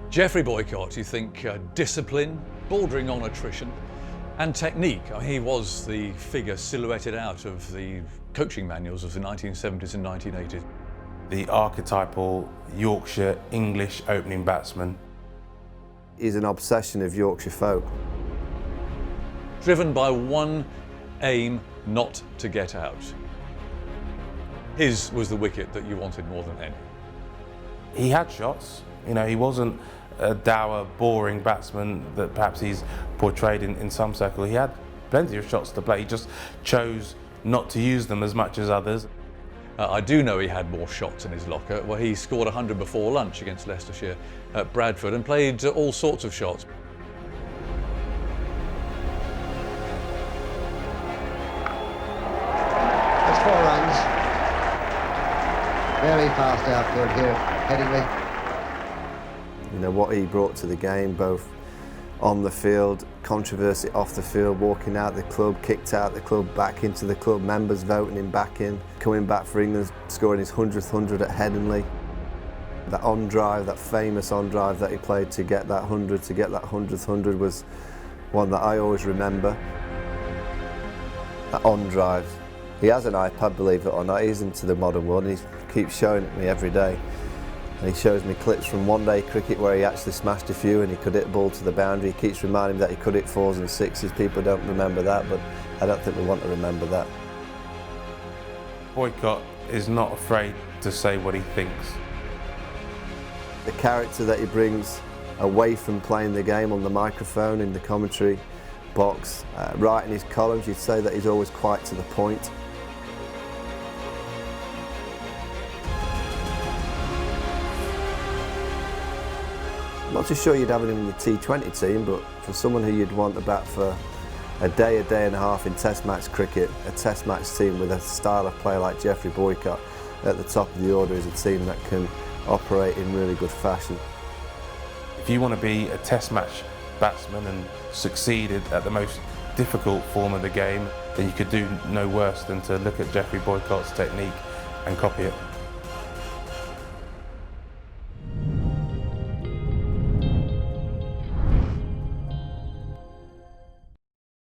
Geoffrey Boycott, you think discipline, bordering on attrition, and technique. I mean, he was the figure silhouetted out of the coaching manuals of the 1970s and 1980s. The archetypal Yorkshire English opening batsman. He's an obsession of Yorkshire folk. Driven by one aim, not to get out. His was the wicket that you wanted more than any. He had shots. You know, he wasn't a dour, boring batsman that perhaps he's portrayed in some circles. He had plenty of shots to play. He just chose not to use them as much as others. I do know he had more shots in his locker. Well, he scored 100 before lunch against Leicestershire at Bradford and played all sorts of shots. That's 4 runs. Very fast outfield here, Headingley. You know, what he brought to the game, both on the field, controversy off the field, walking out the club, kicked out the club, back into the club, members voting him back in, coming back for England, scoring his 100th 100 at Headingley. That on drive, that famous on drive that he played to get that 100, to get that 100th 100 was one that I always remember. That on drive. He has an iPad, believe it or not. He's into the modern world and he keeps showing it me every day. And he shows me clips from one-day cricket where he actually smashed a few and he could hit a ball to the boundary. He keeps reminding me that he could hit 4s and 6s. People don't remember that, but I don't think we want to remember that. Boycott is not afraid to say what he thinks. The character that he brings away from playing the game on the microphone, in the commentary box, writing his columns, you'd say that he's always quite to the point. I'm not too sure you'd have him in the T20 team, but for someone who you'd want to bat for a day and a half in Test match cricket, a Test match team with a style of play like Geoffrey Boycott at the top of the order is a team that can operate in really good fashion. If you want to be a Test match batsman and succeeded at the most difficult form of the game, then you could do no worse than to look at Geoffrey Boycott's technique and copy it.